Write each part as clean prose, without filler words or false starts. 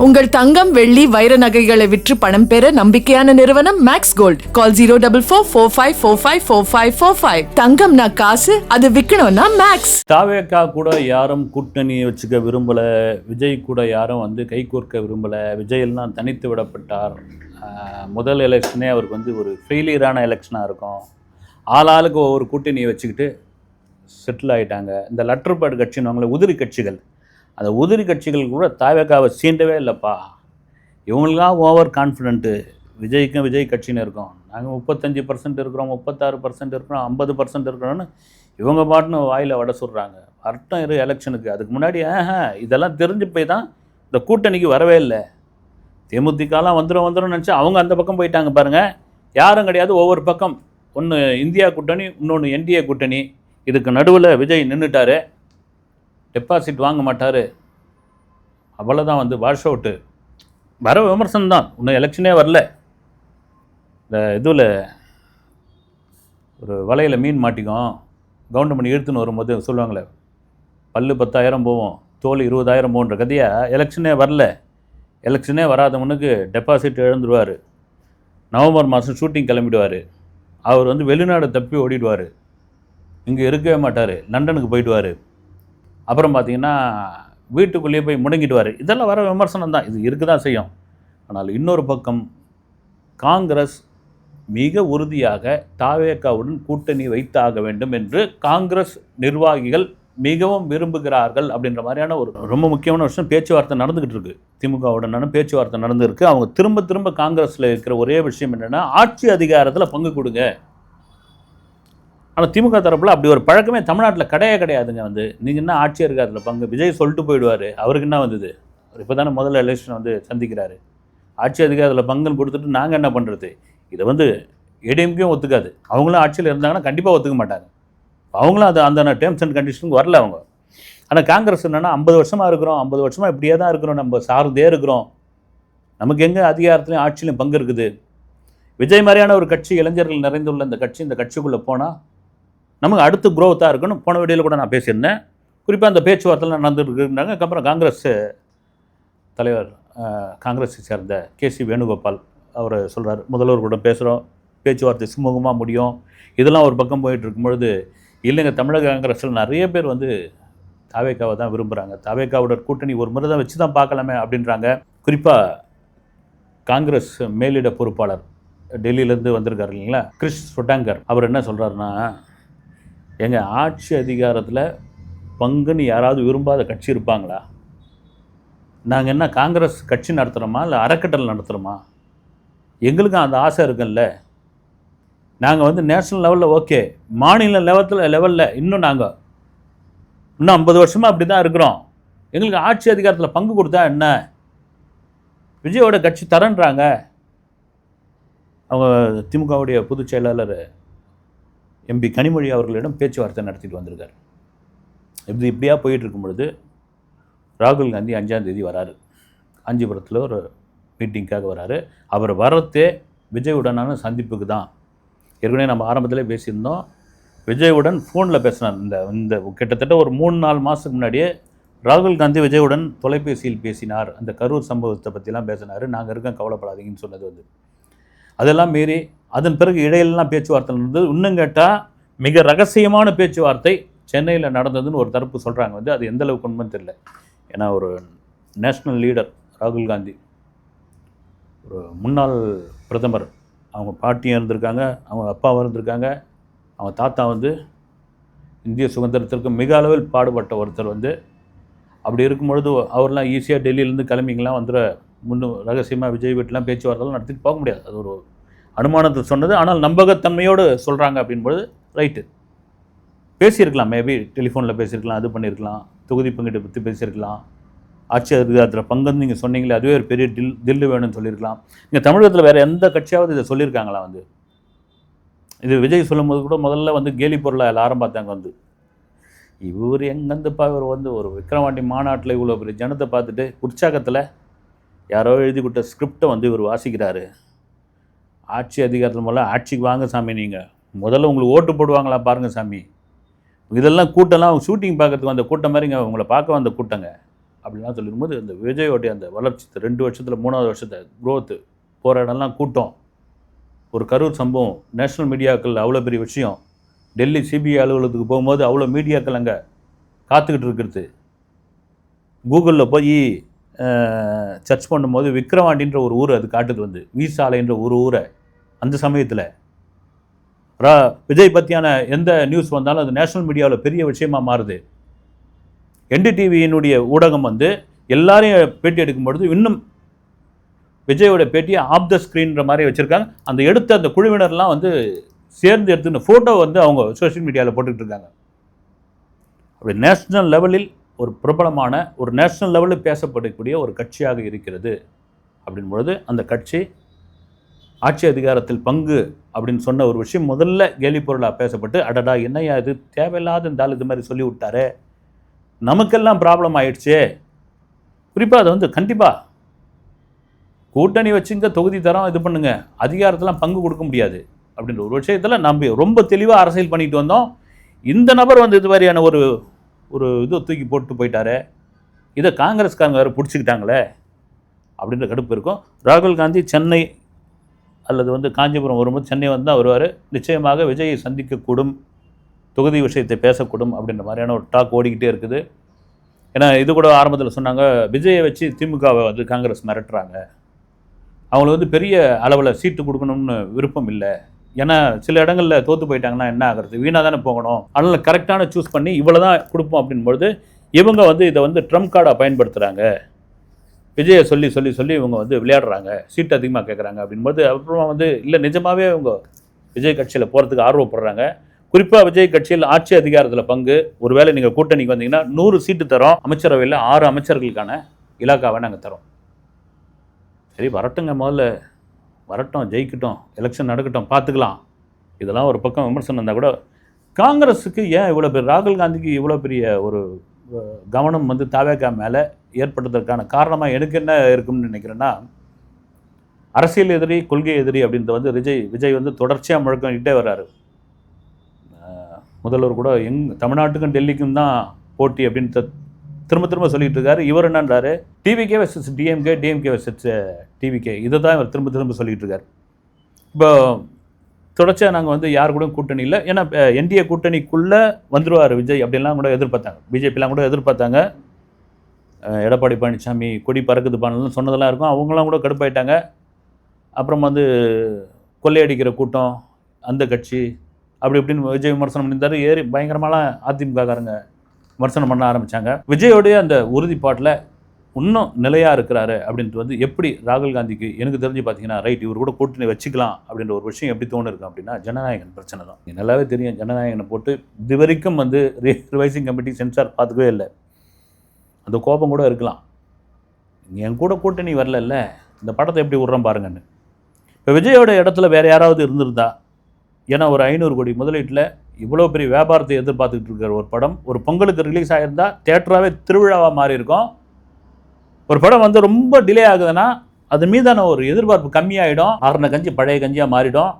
உங்கள் தங்கம் வெள்ளி வைர நகைகளை விற்று பணம் பெற நம்பிக்கையான நிறுவனம் மேக்ஸ் கோல்ட். கால் 04454545545. தங்கம்னா காசு, அது விற்கணும்னா மேக்ஸ். தாவேக்கா கூட யாரும் கூட்டணி வச்சுக்க விரும்பல, விஜய் கூட யாரும் கைகோர்க்க விரும்பல. விஜய் எல்லாம் தனித்து விடப்பட்டார். முதல் எலெக்ஷனே அவருக்கு ஒரு ஃபெயிலியரான எலெக்ஷனாக இருக்கும். ஆளாளுக்கு ஒவ்வொரு கூட்டணியை வச்சுக்கிட்டு செட்டில் ஆகிட்டாங்க. இந்த லெட்டர் பேட் கட்சின்னு உதிரி கட்சிகள், அந்த உதிரி கட்சிகள் கூட தாவேக்காவை சீண்டவே இல்லைப்பா. இவங்களுக்காக ஓவர் கான்ஃபிடென்ட்டு. விஜய்க்கும் விஜய் கட்சின்னு இருக்கோம், நாங்கள் 35% இருக்கிறோம், 36% இருக்கிறோம், 50% இருக்கிறோன்னு இவங்க பாட்டுன்னு வாயில் வடை சொல்கிறாங்க. அர்த்தம் எலெக்ஷனுக்கு. அதுக்கு முன்னாடி இதெல்லாம் தெரிஞ்சு போய் தான் இந்த கூட்டணிக்கு வரவே இல்லை. தேமுதிகலாம் வந்துடும் நினச்சி அவங்க அந்த பக்கம் போயிட்டாங்க பாருங்கள். யாரும் கிடையாது. ஒவ்வொரு பக்கம், ஒன்று இந்தியா கூட்டணி, இன்னொன்று என்டிஏ கூட்டணி. இதுக்கு நடுவில் விஜய் நின்றுட்டார். டெபாசிட் வாங்க மாட்டார், அவ்வளோதான். Wash out. வர விமர்சனம் தான், இன்னும் எலெக்ஷனே வரல. இந்த இதில் ஒரு வலையில் மீன் மாட்டிக்கும், கவுண்ட் பண்ணி இழுத்துன்னு வரும்போது சொல்லுவாங்களே, பல்லு 10,000 போவோம், தோல் 20,000 போன்ற கதையாக. எலெக்ஷனே வரல. எலெக்ஷனே வராதவனுக்கு டெபாசிட் இழந்துடுவார். நவம்பர் மாதம் ஷூட்டிங் கிளம்பிடுவார். அவர் வெளிநாடு தப்பி ஓடிடுவார். இங்கே இருக்கவே மாட்டார், லண்டனுக்கு போயிடுவார். அப்புறம் பார்த்திங்கன்னா வீட்டுக்குள்ளேயே போய் முடங்கிடுவார். இதெல்லாம் வர விமர்சனம் தான், இது இருக்க தான் செய்யும். ஆனால் இன்னொரு பக்கம் காங்கிரஸ் மிக உறுதியாக தாவேக்காவுடன் கூட்டணி வைத்தாக வேண்டும் என்று காங்கிரஸ் நிர்வாகிகள் மிகவும் விரும்புகிறார்கள். அப்படின்ற மாதிரியான ஒரு ரொம்ப முக்கியமான விஷயம் பேச்சுவார்த்தை நடந்துக்கிட்டு இருக்குது. திமுகவுடனான பேச்சுவார்த்தை நடந்துருக்கு. அவங்க திரும்ப திரும்ப காங்கிரஸில் இருக்கிற ஒரே விஷயம் என்னென்னா, ஆட்சி அதிகாரத்தில் பங்கு கொடுங்க. ஆனால் திமுக தரப்பில் அப்படி ஒரு பழக்கமே தமிழ்நாட்டில் கிடையாதுங்க. நீங்கள் என்ன ஆட்சி அதிகாரத்தில் பங்கு, விஜய் சொல்லிட்டு போயிடுவார். அவருக்கு என்ன வந்தது? அவர் இப்போ தானே முதல்ல எலெக்ஷன் சந்திக்கிறாரு. ஆட்சி அதிகாரத்தில் பங்குன்னு கொடுத்துட்டு நாங்கள் என்ன பண்ணுறது? இதை ஏடிஎம்கேயும் ஒத்துக்காது. அவங்களும் ஆட்சியில் இருந்தாங்கன்னா கண்டிப்பாக ஒத்துக்க மாட்டாங்க. அவங்களும் அந்த டேர்ம்ஸ் அண்ட் கண்டிஷனுக்கு வரல அவங்க. ஆனால் காங்கிரஸ் என்னென்னா, 50 வருஷமாக இருக்கிறோம், 50 வருஷமாக இப்படியே தான் இருக்கிறோம், நம்ம சார்ந்தே இருக்கிறோம், நமக்கு எங்கே அதிகாரத்துலையும் ஆட்சியிலையும் பங்கு இருக்குது. விஜய் மாதிரியான ஒரு கட்சி, இளைஞர்கள் நிறைந்துள்ள இந்த கட்சிக்குள்ளே போனால் நமக்கு அடுத்து குரோத்தாக இருக்குன்னு போன வீடியோவில் கூட நான் பேசியிருந்தேன். குறிப்பாக அந்த பேச்சுவார்த்தைலாம் நடந்துருக்குறாங்க. அப்புறம் காங்கிரஸ் தலைவர், காங்கிரஸை சேர்ந்த கேசி வேணுகோபால் அவர் சொல்கிறார், முதல்வர் கூட பேசுகிறோம், பேச்சுவார்த்தை சுமூகமாக முடியும். இதெல்லாம் ஒரு பக்கம் போயிட்டு இருக்கும்பொழுது, இல்லைங்க தமிழக காங்கிரஸில் நிறைய பேர் தாவேக்காவை தான் விரும்புகிறாங்க, தாவேக்காவோட கூட்டணி ஒரு முறை தான் வச்சு தான் பார்க்கலாமே அப்படின்றாங்க. குறிப்பாக காங்கிரஸ் மேலிட பொறுப்பாளர் டெல்லியிலேருந்து வந்திருக்காரு இல்லைங்களா, கிரிஷ் சொட்டாங்கர், அவர் என்ன சொல்கிறாருன்னா, எங்கள் ஆட்சி அதிகாரத்தில் பங்குன்னு யாராவது விரும்பாத கட்சி இருப்பாங்களா? நாங்கள் என்ன காங்கிரஸ் கட்சி நடத்துகிறோமா, இல்லை அறக்கட்டளை நடத்துகிறோமா? எங்களுக்கும் அந்த ஆசை இருக்குல்ல. நாங்கள் நேஷ்னல் லெவலில் ஓகே, மாநில லெவலில் இன்னும் நாங்கள் இன்னும் 50 வருஷமாக அப்படி தான் இருக்கிறோம். எங்களுக்கு ஆட்சி அதிகாரத்தில் பங்கு கொடுத்தா என்ன? விஜயோட கட்சி தரன்றாங்க. அவங்க திமுகவுடைய பொதுச் செயலாளர் எம்பி கனிமொழி அவர்களிடம் பேச்சுவார்த்தை நடத்திட்டு வந்திருக்கார். இப்படியாக போயிட்டு இருக்கும் பொழுது ராகுல் காந்தி 5ஆம் தேதி வராரு. காஞ்சிபுரத்தில் ஒரு மீட்டிங்காக வராரு. அவர் வரத்தே விஜயுடனான சந்திப்புக்கு தான். ஏற்கனவே நம்ம ஆரம்பத்தில் பேசியிருந்தோம். விஜயுடன் ஃபோனில் பேசினார். இந்த கிட்டத்தட்ட ஒரு 3-4 மாதத்துக்கு முன்னாடியே ராகுல் காந்தி விஜயுடன் தொலைபேசியில் பேசினார். அந்த கரூர் சம்பவத்தை பற்றிலாம் பேசினார். நாங்கள் இருக்கோம், கவலைப்படாதீங்கன்னு சொன்னது அதெல்லாம் மீறி அதன் பிறகு இடையிலெல்லாம் பேச்சுவார்த்தை நடந்தது. இன்னும் கேட்டால் மிக ரகசியமான பேச்சுவார்த்தை சென்னையில் நடந்ததுன்னு ஒரு தரப்பு சொல்கிறாங்க. அது எந்த அளவுக்கு உண்மைன்னு தெரியல. ஏன்னா ஒரு நேஷ்னல் லீடர் ராகுல் காந்தி, ஒரு முன்னாள் பிரதமர், அவங்க பாட்டியும் இருந்திருக்காங்க, அவங்க அப்பாவும் இருந்திருக்காங்க, அவங்க தாத்தா இந்திய சுதந்திரத்திற்கு மிக அளவில் பாடுபட்ட ஒருத்தர். அப்படி இருக்கும்பொழுது அவர்லாம் ஈஸியாக டெல்லியிலேருந்து கிளம்பிங்கலாம் ரகசியமாக விஜய் வீட்டிலாம் பேச்சுவார்த்தைலாம் நடத்திட்டு போக முடியாது. அது ஒரு அனுமானத்தை சொன்னது. ஆனால் நம்பகத்தன்மையோடு சொல்கிறாங்க அப்படின்பொழுது ரைட்டு, பேசியிருக்கலாம். மேபி டெலிஃபோனில் பேசியிருக்கலாம், அது பண்ணியிருக்கலாம், தொகுதி பங்கீட்டை பற்றி பேசியிருக்கலாம், ஆட்சி அதிகாரத்தில் பங்குன்னு நீங்கள் சொன்னீங்களே, அதுவே ஒரு பெரிய தில்லு வேணும்னு சொல்லியிருக்கலாம். இங்கே தமிழகத்தில் வேறு எந்த கட்சியாவது இதை சொல்லியிருக்காங்களா? இது விஜய் சொல்லும் போது கூட முதல்ல கேலி பொருளை எல்லாரும் பார்த்தாங்க. இவர் எங்கேருந்துப்பா இவர் ஒரு விக்ரவாண்டி மாநாட்டில் இவ்வளோ பெரிய ஜனத்தை பார்த்துட்டு உற்சாகத்தில் யாரோ எழுதி கொடுத்த ஸ்கிரிப்டை இவர் வாசிக்கிறாரு. ஆட்சி அதிகாரத்தில் முதல்ல ஆட்சிக்கு வாங்க சாமி, நீங்கள் முதல்ல உங்களுக்கு ஓட்டு போடுவாங்களா பாருங்கள் சாமி. இதெல்லாம் கூட்டம்லாம் அவங்க ஷூட்டிங் பார்க்கறதுக்கு வந்த கூட்டம் மாதிரிங்க, உங்களை பார்க்க வந்த கூட்டங்க. அப்படின்லாம் சொல்லிடும்போது இந்த விஜயோடைய அந்த வளர்ச்சி 2 வருஷத்தில் 3வது வருஷத்தை க்ரோத்து போகிற இடம்லாம் கூட்டம். ஒரு கரூர் சம்பவம் நேஷ்னல் மீடியாக்கள் அவ்வளோ பெரிய விஷயம். டெல்லி சிபிஐ அலுவலகத்துக்கு போகும்போது அவ்வளோ மீடியாக்கள் அங்கே காத்துக்கிட்டு இருக்கிறது. கூகுளில் போய் சர்ச் பண்ணும்போது விக்ரவாண்டின்ற ஒரு ஊர் அது காட்டுது, வந்து வீசாலைன்ற ஒரு ஊரை. அந்த சமயத்தில் விஜய் பற்றியான எந்த நியூஸ் வந்தாலும் அது நேஷ்னல் மீடியாவில் பெரிய விஷயமாக மாறுது. NDTVயினுடைய ஊடகம் வந்து எல்லாரையும் பேட்டி எடுக்கும் பொழுது இன்னும் விஜயோட பேட்டியை ஆஃப் த ஸ்க்ரீன்ற மாதிரி வச்சுருக்காங்க. அந்த எடுத்த அந்த குழுவினர்லாம் வந்து சேர்ந்து எடுத்துன்னு ஃபோட்டோ வந்து அவங்க சோஷியல் மீடியாவில் போட்டுக்கிட்டு இருக்காங்க. அப்படி நேஷ்னல் லெவலில் ஒரு பிரபலமான ஒரு நேஷ்னல் லெவலில் பேசப்படக்கூடிய ஒரு கட்சியாக இருக்கிறது அப்படின்பொழுது அந்த கட்சி ஆட்சி அதிகாரத்தில் பங்கு அப்படின்னு சொன்ன ஒரு விஷயம் முதல்ல கேலி பொருளாக பேசப்பட்டு, அடடா என்னையா இது தேவையில்லாத இந்த ஆள் இது மாதிரி சொல்லி விட்டாரே, நமக்கெல்லாம் ப்ராப்ளம் ஆயிடுச்சே. குறிப்பாக அதை வந்து கண்டிப்பாக கூட்டணி வச்சுங்க, தொகுதி தரம் இது பண்ணுங்க, அதிகாரத்தெல்லாம் பங்கு கொடுக்க முடியாது அப்படின்ற ஒரு விஷயத்தில் நம்ம ரொம்ப தெளிவாக அரசியல் பண்ணிட்டு வந்தோம். இந்த நபர் வந்து இது மாதிரியான ஒரு இதை தூக்கி போட்டு போயிட்டாரே, இதை காங்கிரஸ்காரங்க வேறு பிடிச்சிக்கிட்டாங்களே அப்படின்ற கடுப்பு இருக்கும். ராகுல் காந்தி சென்னை அல்லது வந்து காஞ்சிபுரம் வரும்போது சென்னை வந்து தான் வருவார். நிச்சயமாக விஜயை சந்திக்கக்கூடும், தொகுதி விஷயத்தை பேசக்கூடும் அப்படின்ற மாதிரியான ஒரு டாக் ஓடிக்கிட்டே இருக்குது. ஏன்னா இது கூட ஆரம்பத்தில் சொன்னாங்க, விஜயை வச்சு திமுகவை வந்து காங்கிரஸ் மிரட்டுறாங்க, அவங்களுக்கு வந்து பெரிய அளவில் சீட்டு கொடுக்கணும்னு விருப்பம் இல்லை, ஏன்னா சில இடங்களில் தோற்று போயிட்டாங்கன்னா என்ன ஆகிறது, வீணாக தானே போகணும், அதனால் கரெக்டான சூஸ் பண்ணி இவ்வளோ தான் கொடுப்போம் அப்படின்பொழுது இவங்க வந்து இதை வந்து ட்ரம்ப் கார்டாக பயன்படுத்துகிறாங்க, விஜயை சொல்லி சொல்லி சொல்லி இவங்க வந்து விளையாடுறாங்க, சீட்டு அதிகமாக கேட்குறாங்க அப்படின்போது அப்புறமா வந்து இல்லை நிஜமாகவே இவங்க விஜய் கட்சியில் போகிறதுக்கு ஆர்வப்படுறாங்க. குறிப்பாக விஜய் கட்சியில் ஆட்சி அதிகாரத்தில் பங்கு, ஒருவேளை நீங்கள் கூட்டணிக்கு வந்தீங்கன்னா 100 சீட்டு தரோம், அமைச்சரவையில் 6 அமைச்சர்களுக்கான இலாக்காவை நாங்கள் தரோம். சரி வரட்டுங்க, முதல்ல வரட்டும், ஜெயிக்கட்டும், எலெக்ஷன் நடக்கட்டும், பார்த்துக்கலாம். இதெல்லாம் ஒரு பக்கம் விமர்சனம் இருந்தால் கூட காங்கிரஸுக்கு ஏன் இவ்வளோ பெரிய, ராகுல் காந்திக்கு இவ்வளோ பெரிய ஒரு கவனம் வந்து தாவேகா மேலே ஏற்பட்டதற்கான காரணமாக எனக்கு என்ன இருக்கும்னு நினைக்கிறேன்னா, அரசியல் எதிரி கொள்கை எதிரி அப்படின்றத வந்து விஜய் வந்து தொடர்ச்சியாக முழக்கிட்டே வர்றாரு. முதல்வர் கூட தமிழ்நாட்டுக்கும் டெல்லிக்கும் தான் போட்டி அப்படின்னு திரும்ப திரும்ப சொல்லிட்டு இருக்காரு. இவர் என்னன்றாரு, TVK versus DMK, DMK versus TVK, இதை தான் இவர் திரும்ப திரும்ப சொல்லிட்டு இருக்காரு. இப்போ தொடர்ச்சியாக நாங்கள் வந்து யார் கூட கூட்டணி இல்லை, ஏன்னா என்டிஏ கூட்டணிக்குள்ளே வந்துடுவார் விஜய் அப்படின்லாம் கூட எதிர்பார்த்தாங்க, பிஜேபிலாம் கூட எதிர்பார்த்தாங்க. எடப்பாடி பழனிசாமி கொடி பறக்குது பண்ணலாம் சொன்னதெல்லாம் இருக்கும், அவங்களாம் கூட கடுப்பாயிட்டாங்க. அப்புறம் வந்து கொள்ளையடிக்கிற கூட்டம், அந்த கட்சி அப்படி இப்படின்னு விஜய் விமர்சனம் பண்ணியிருந்தாரு. ஏறி பயங்கரமாலாம் அதிமுககாரங்க விமர்சனம் பண்ண ஆரம்பித்தாங்க. விஜயோடைய அந்த உறுதிப்பாட்டில் இன்னும் நிலையாக இருக்கிறாரு அப்படின்ட்டு வந்து எப்படி ராகுல் காந்திக்கு எனக்கு தெரிஞ்சு பார்த்தீங்கன்னா, ரைட் இவர் கூட கூட்டணி வச்சுக்கலாம் அப்படின்ற ஒரு விஷயம் எப்படி தோணுருக்கு அப்படின்னா, ஜனநாயகன் பிரச்சனை தான். நல்லாவே தெரியும், ஜனநாயகனை போட்டு இது வரைக்கும் வந்து ரிவைசிங் கமிட்டி சென்சார் பார்த்துக்கவே இல்லை. அந்த கோபம் கூட இருக்கலாம், என் கூட கூட்டணி வரல, இந்த படத்தை எப்படி விட்றோம் பாருங்கன்னு. இப்போ விஜயோட இடத்துல வேறு யாராவது இருந்திருந்தா, ஏன்னா ஒரு 500 கோடி முதலீட்டில் இவ்வளோ பெரிய வியாபாரத்தை எதிர்பார்த்துக்கிட்டு இருக்கிற ஒரு படம் ஒரு பொங்கலுக்கு ரிலீஸ் ஆகியிருந்தால் தியேட்டராகவே திருவிழாவாக மாறி இருக்கும். ஒரு படம் வந்து ரொம்ப டிலே ஆகுதுன்னா அது மீதான ஒரு எதிர்பார்ப்பு கம்மியாகிடும், ஆறுன கஞ்சி பழைய கஞ்சியாக மாறிடும்.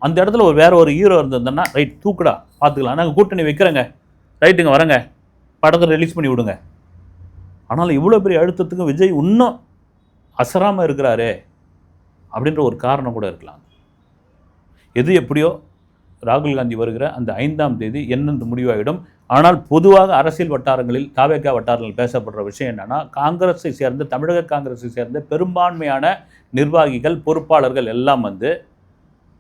அந்த இடத்துல வேற ஒரு ஹீரோ இருந்திருந்தோன்னா, ரைட் தூக்குடா பார்த்துக்கலாம், நாங்கள் கூட்டணி வைக்கிறேங்க, ரைட்டுங்க வரேங்க, படத்தை ரிலீஸ் பண்ணி விடுங்க. ஆனால் இவ்வளோ பெரிய அழுத்தத்துக்கு விஜய் இன்னும் அசராமல் இருக்கிறாரே அப்படின்ற ஒரு காரணம் கூட இருக்கலாம். எது எப்படியோ ராகுல் காந்தி வருகிற அந்த 5ஆம் தேதி என்னென்று முடிவாகிடும். ஆனால் பொதுவாக அரசியல் வட்டாரங்களில் தாவேகா வட்டாரங்களில் பேசப்படுற விஷயம் என்னென்னா, காங்கிரஸை சேர்ந்த தமிழக காங்கிரஸை சேர்ந்த பெரும்பான்மையான நிர்வாகிகள் பொறுப்பாளர்கள் எல்லாம் வந்து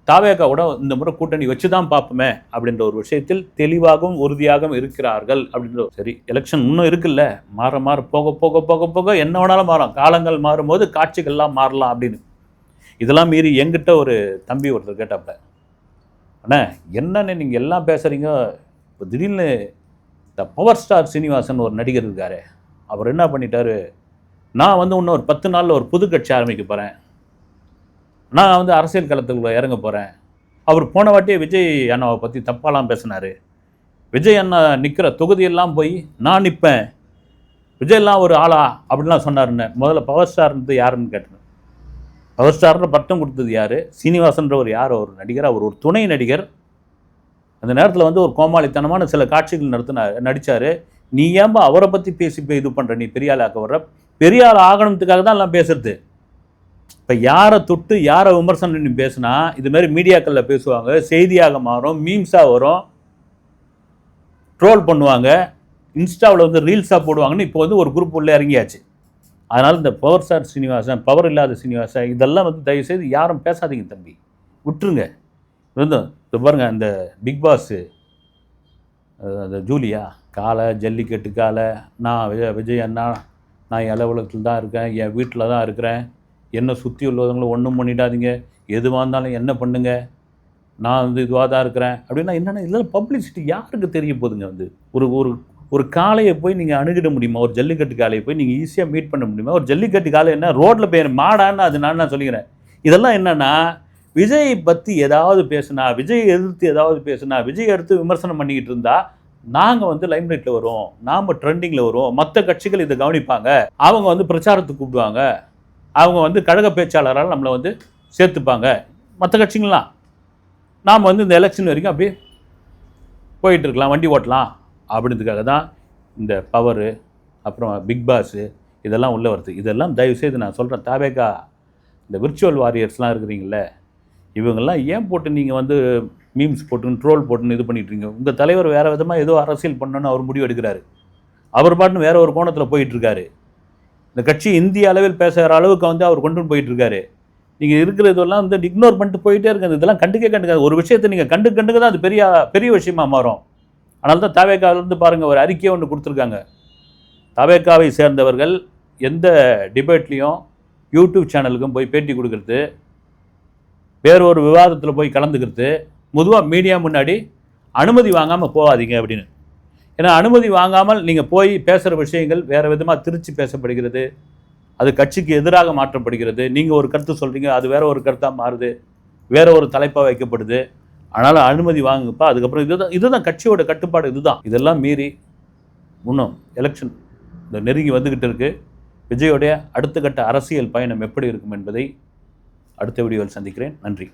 தாவேகாவோட இந்த முறை கூட்டணி வச்சு தான் பார்ப்போமே அப்படின்ற ஒரு விஷயத்தில் தெளிவாகவும் உறுதியாகவும் இருக்கிறார்கள் அப்படின்ற. சரி எலெக்ஷன் இன்னும் இருக்குல்ல, மாற போக போக போக போக என்ன வேணாலும் மாறும், காலங்கள் மாறும்போது காட்சிகள்லாம் மாறலாம் அப்படின்னு. இதெல்லாம் மீறி எங்கிட்ட ஒரு தம்பி ஒருத்தர் கேட்டாப்ல, அண்ணா என்னன்னு நீங்கள் எல்லாம் பேசுகிறீங்க, இப்போ திடீர்னு இந்த பவர் ஸ்டார் சீனிவாசன் ஒரு நடிகர் இருக்காரு, அவர் என்ன பண்ணிட்டாரு, நான் வந்து இன்னும் ஒரு 10 நாளில் ஒரு புது கட்சி ஆரம்பிக்க போகிறேன், நான் வந்து அரசியல் களத்துக்குள்ள இறங்க போகிறேன். அவர் போன வாட்டியே விஜய் அண்ணாவை பற்றி தப்பாலாம் பேசினார், விஜய் அண்ணா நிற்கிற தொகுதியெல்லாம் போய் நான் நிற்பேன், விஜயெல்லாம் ஒரு ஆளா அப்படின்லாம் சொன்னாருன்னு. முதல்ல பவர் ஸ்டார்ன்றது யாருன்னு கேட்டேன். பவர் ஸ்டார்னு பட்டம் கொடுத்தது யார், சீனிவாசன்றவர் யார், ஒரு நடிகர், அவர் ஒரு துணை நடிகர். அந்த நேரத்தில் வந்து ஒரு கோமாளித்தனமான சில காட்சிகள் நடித்தார். நீ ஏன்பா அவரை பற்றி பேசி இது பண்ணுற, நீ பெரிய ஆள் ஆக்க வர்ற, பெரிய ஆள் ஆகணுன்றதுக்காக தான் எல்லாம் பேசுறது. இப்போ யாரை தொட்டு யாரை விமர்சனம் நீ பேசுனா இது மாதிரி மீடியாக்களில் பேசுவாங்க, செய்தியாக மாறும், மீம்ஸாக வரும், ட்ரோல் பண்ணுவாங்க, இன்ஸ்டாவில் வந்து ரீல்ஸாக போடுவாங்கன்னு இப்போ வந்து ஒரு குரூப் உள்ளே இறங்கியாச்சு. அதனால் இந்த பவர் ஸ்டார் சீனிவாசன், பவர் இல்லாத சீனிவாசன் இதெல்லாம் வந்து தயவுசெய்து யாரும் பேசாதீங்க தம்பி, விட்டுருங்க. இருந்தோம் இப்போ பாருங்கள், அந்த பிக் பாஸு அந்த ஜூலியா காலை ஜல்லிக்கட்டு காலை, நான் விஜய் அண்ணா, நான் அலுவலகத்தில் தான் இருக்கேன், என் வீட்டில் தான் இருக்கிறேன், என்னை சுற்றி உள்ளவங்களும் ஒன்றும் பண்ணிடாதீங்க, எதுவாக இருந்தாலும் என்ன பண்ணுங்க, நான் வந்து இதுவாக தான் இருக்கிறேன் அப்படின்னா என்னென்னா இதெல்லாம் பப்ளிசிட்டி யாருக்கு தெரிய போகுதுங்க? வந்து ஒரு ஒரு ஒரு காளையை போய் நீங்கள் அணுகிட முடியுமா? ஒரு ஜல்லிக்கட்டு காளையை போய் நீங்கள் ஈஸியாக மீட் பண்ண முடியுமா? ஒரு ஜல்லிக்கட்டு காலை என்ன ரோட்டில் போய் மாடான்னு அது நான் சொல்லிக்கிறேன். இதெல்லாம் என்னென்னா விஜய் பற்றி ஏதாவது பேசுனா, விஜய் எதிர்த்து ஏதாவது பேசுனா, விஜய் எடுத்து விமர்சனம் பண்ணிக்கிட்டு இருந்தால் நாங்கள் வந்து லைம்லைட்டில் வரும், நாம் ட்ரெண்டிங்கில் வரும், மற்ற கட்சிகள் இதை கவனிப்பாங்க, அவங்க வந்து பிரச்சாரத்துக்கு கூப்பிடுவாங்க, அவங்க வந்து கழக பேச்சாளரால் நம்மளை வந்து சேர்த்துப்பாங்க, மற்ற கட்சிங்களாம் நாம் வந்து இந்த எலெக்ஷன் வரைக்கும் அப்படியே போயிட்டு இருக்கலாம், வண்டி ஓட்டலாம் அப்படின்றதுக்காக தான் இந்த பவரு, அப்புறம் பிக் பாஸு இதெல்லாம் உள்ளே வருது. இதெல்லாம் தயவுசெய்து நான் சொல்கிறேன், தாவேகா இந்த விர்ச்சுவல் வாரியர்ஸ்லாம் இருக்கிறீங்களே, இவங்கெல்லாம் ஏன் போட்டு நீங்கள் வந்து மீம்ஸ் போட்டுன்னு ட்ரோல் போட்டுன்னு இது பண்ணிட்டுருங்க? உங்கள் தலைவர் வேறு விதமாக ஏதோ அரசியல் பண்ணணுன்னு அவர் முடிவு எடுக்கிறாரு, அவர் பாட்டுன்னு வேறு ஒரு கோணத்தில் போயிட்டுருக்காரு, இந்த கட்சி இந்திய அளவில் பேசுகிற அளவுக்கு வந்து அவர் கொண்டு போயிட்டுருக்காரு. நீங்கள் இருக்கிற இதெல்லாம் வந்து இக்னோர் பண்ணிட்டு போயிட்டே இருக்காது. இதெல்லாம் கண்டுக்காது. ஒரு விஷயத்தை நீங்கள் கண்டுக்க தான் அது பெரிய விஷயமாக மாறும். அதனால தான் தாவேகாவிலேருந்து பாருங்கள், ஒரு அறிக்கையை ஒன்று கொடுத்துருக்காங்க. தாவேகாவை சேர்ந்தவர்கள் எந்த டிபேட்லேயும் யூடியூப் சேனலுக்கும் போய் பேட்டி கொடுக்குறது, வேறொரு விவாதத்தில் போய் கலந்துக்கிறது, பொதுவாக மீடியா முன்னாடி அனுமதி வாங்காமல் போகாதீங்க அப்படின்னு. ஏன்னா அனுமதி வாங்காமல் நீங்கள் போய் பேசுகிற விஷயங்கள் வேறு விதமாக திருச்சி பேசப்படுகிறது, அது கட்சிக்கு எதிராக மாற்றப்படுகிறது. நீங்கள் ஒரு கருத்து சொல்கிறீங்க, அது வேற ஒரு கருத்தாக மாறுது, வேற ஒரு தலைப்பாக வைக்கப்படுது. அதனால் அனுமதி வாங்குப்பா. அதுக்கப்புறம் இதுதான் கட்சியோட கட்டுப்பாடு. இதெல்லாம் மீறி இன்னும் எலெக்ஷன் இந்த நெருங்கி வந்துக்கிட்டு இருக்குது. விஜயோடைய அடுத்த கட்ட அரசியல் பயணம் எப்படி இருக்கும் என்பதை அடுத்த வீடியோவில் சந்திக்கிறேன். நன்றி.